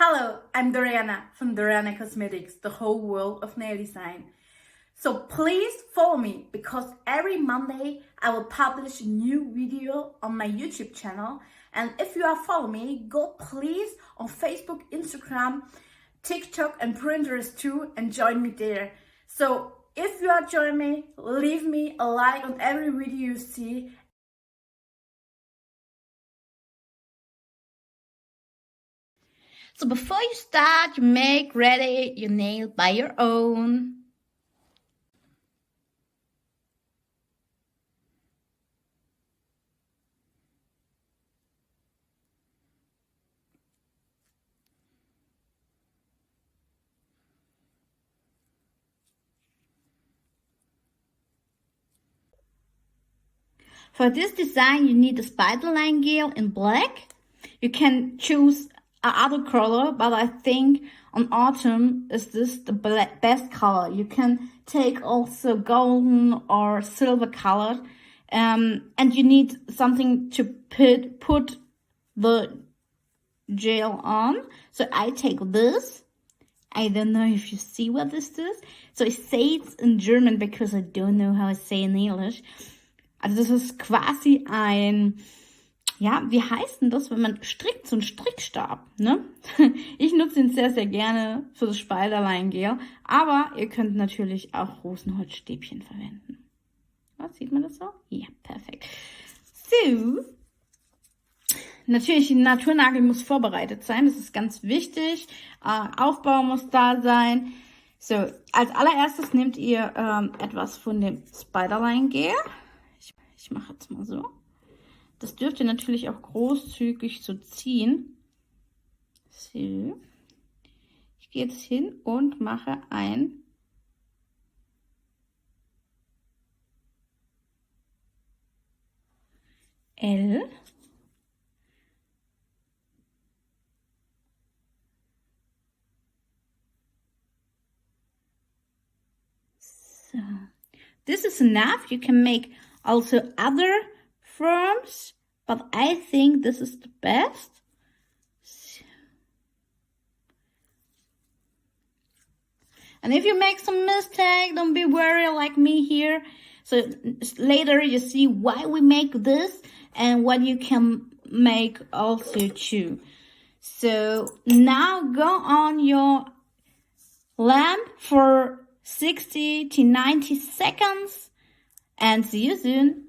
Hello, I'm Doriana from Doriana Cosmetics, the whole world of nail design. So please follow me because every Monday I will publish a new video on my YouTube channel. And if you are following me, go please on Facebook, Instagram, TikTok and Pinterest too and join me there. So if you are joining me, leave me a like on every video you see. So before you start, you make ready your nail by your own. For this design, you need a spider line gel in black. You can choose other color, but I think on autumn is this the best color. You can take also golden or silver color. And you need something to put the gel on. So I take this. I don't know if you see what this is. So I say it in German because I don't know how I say in English. Also das ist quasi ein, ja, wie heißt denn das, wenn man strickt, so ein Strickstab, ne? Ich nutze ihn sehr, sehr gerne für das Spiderline-Gel, aber ihr könnt natürlich auch Rosenholzstäbchen verwenden. Was, sieht man das so? Ja, perfekt. So, natürlich, ein Naturnagel muss vorbereitet sein, das ist ganz wichtig. Aufbau muss da sein. So, als allererstes nehmt ihr etwas von dem Spiderline-Gel. Ich mache jetzt mal so. Das dürft ihr natürlich auch großzügig so ziehen. So. Ich gehe jetzt hin und mache ein L. So. This is enough. You can make also other forms, but I think this is the best. And if you make some mistake, don't be worried like me here. So later you see why we make this and what you can make also too. So now go on your lamp for 60 to 90 seconds. And see you soon.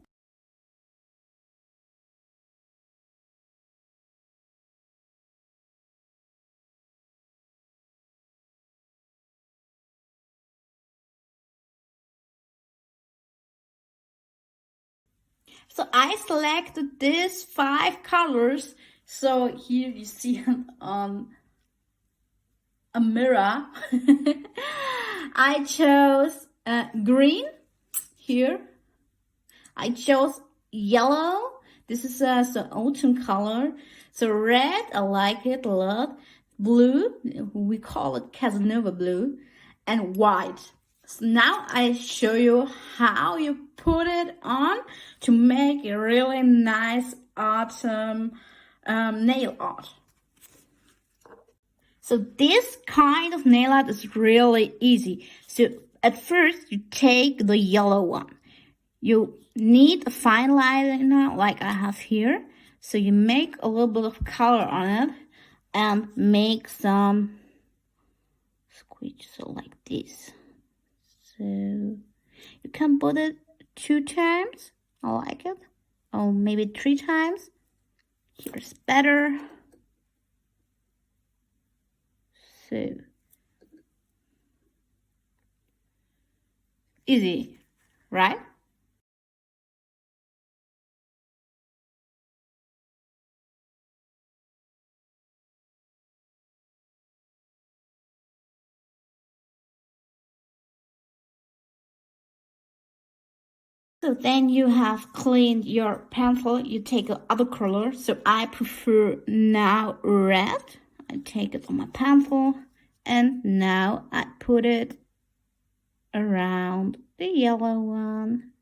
So I selected these 5 colors. So here you see on a mirror. I chose green here. I chose yellow. This is so autumn color. So red, I like it a lot. Blue, we call it Casanova blue. And white. So now I show you how you put it on to make a really nice autumn nail art. So this kind of nail art is really easy. So at first you take the yellow one. You need a fine liner like I have here. So you make a little bit of color on it and make some squeeze, so like this. So you can put it 2 times. I like it. Or maybe 3 times. Here's better. So easy, right? So then you have cleaned your pencil, you take other color. So I prefer now red. I take it on my pencil and now I put it around the yellow one.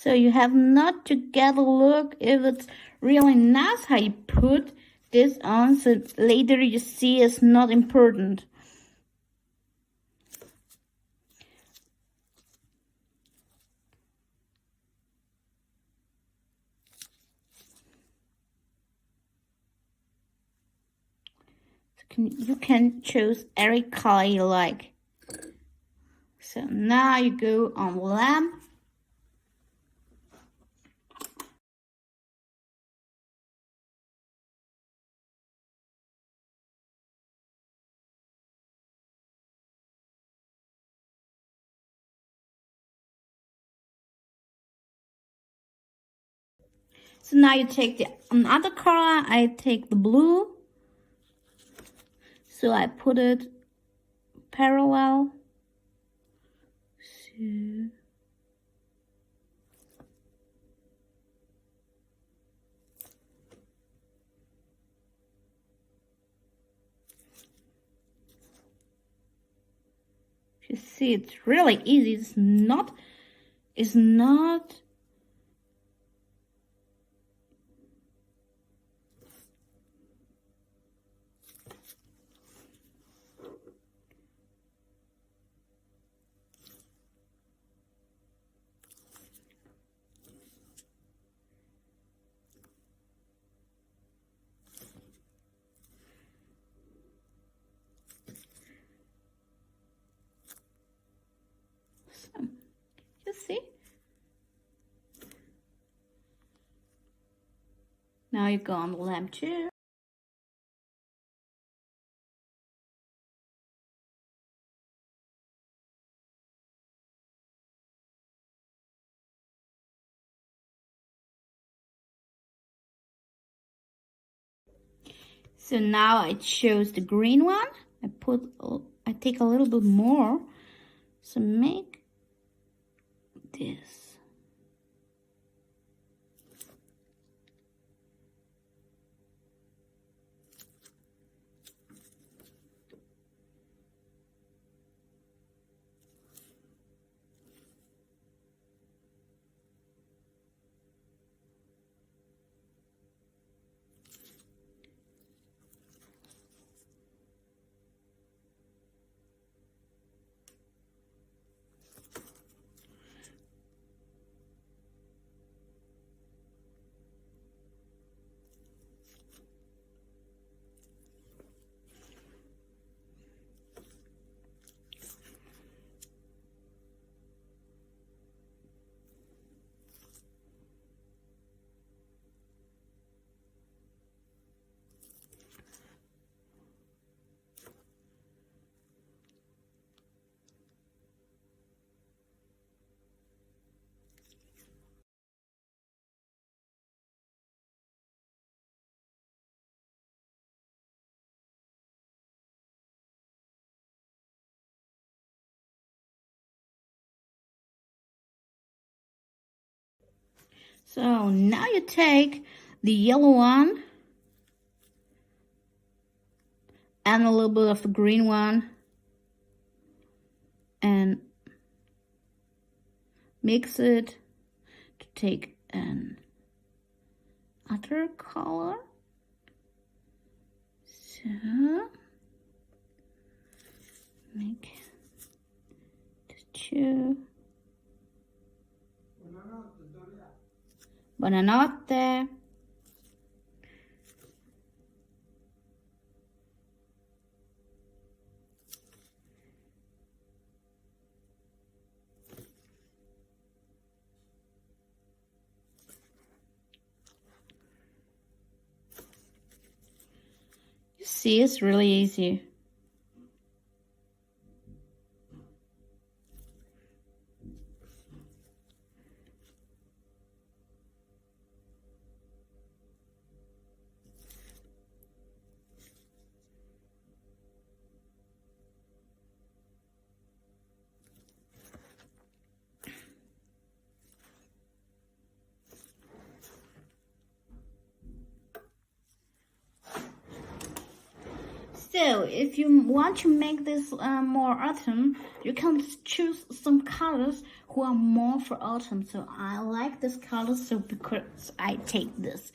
So you have not to get a look if it's really nice how you put this on, so later you see it's not important. You can choose every color you like. So now you go on lamp. So now you take the another color. I take the blue. So I put it parallel. So you see, it's really easy. It's not you see? Now you go on the lamp too. So now I chose the green one. I take a little bit more. So make this. So now you take the yellow one and a little bit of the green one and mix it to take an other color. So make the two. Buonanotte. You see, it's really easy. So, if you want to make this more autumn, you can choose some colors who are more for autumn. So I like this color, so because I take this.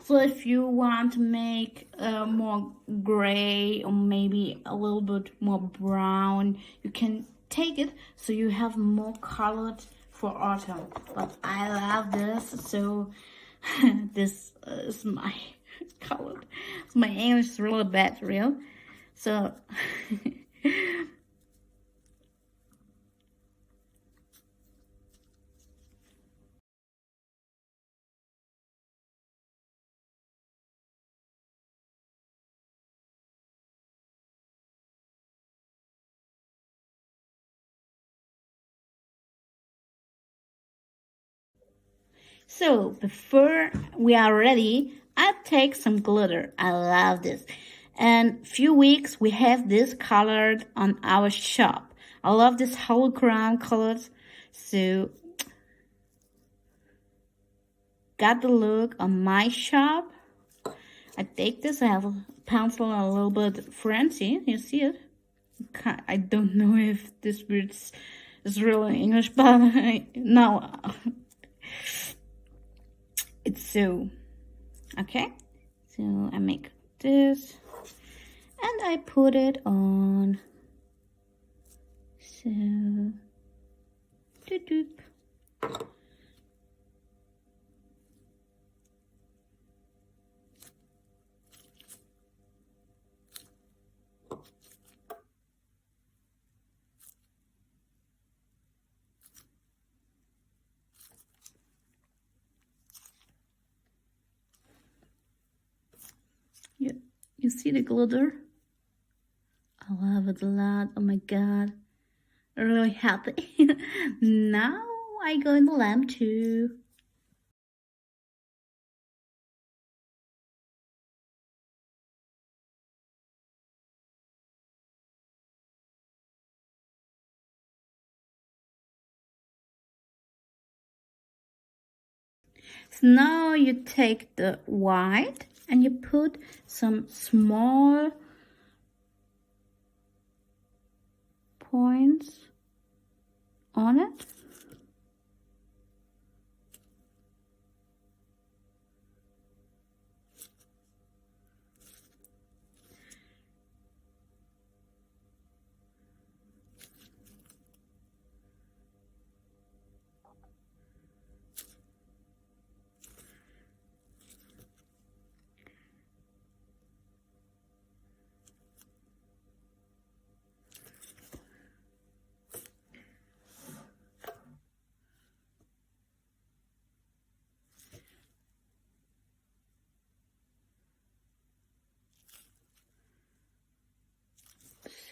So if you want to make more gray or maybe a little bit more brown, you can take it so you have more colored for autumn. But I love this, so this is my colored. My English is really bad, real. So So before we are ready, I'll take some glitter. I love this. And few weeks we have this colored on our shop. I love this hologram colors. So got the look on my shop. I take this. I have a pencil a little bit fancy. You see it? I don't know if this word is really English, but no. It's so okay, so I make this and I put it on. So doop doop. You see the glitter? I love it a lot. Oh my god. I'm really happy. Now I go in the lamp too. So now you take the white and you put some small points on it.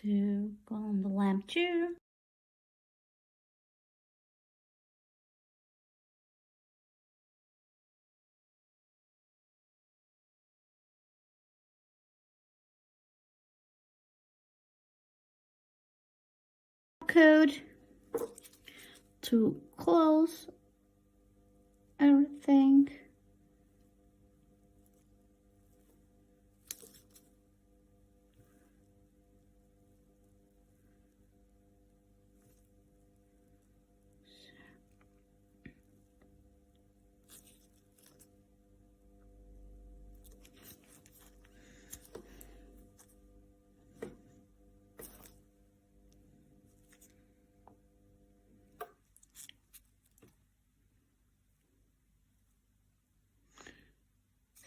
So go on the lamp too. Code to close everything.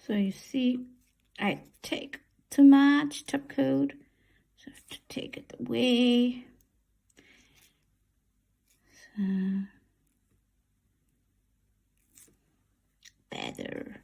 So you see, I take too much top coat, so I have to take it away. So better.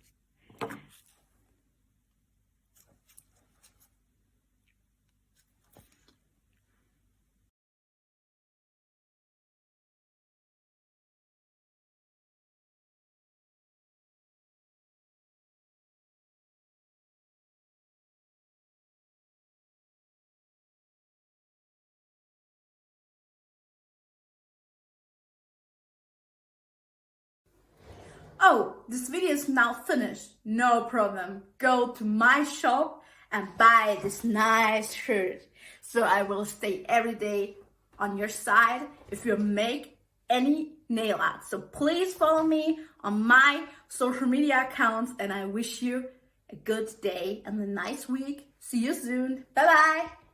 Oh, this video is now finished. No problem. Go to my shop and buy this nice shirt. So I will stay every day on your side if you make any nail art. So please follow me on my social media accounts, and I wish you a good day and a nice week. See you soon. Bye bye.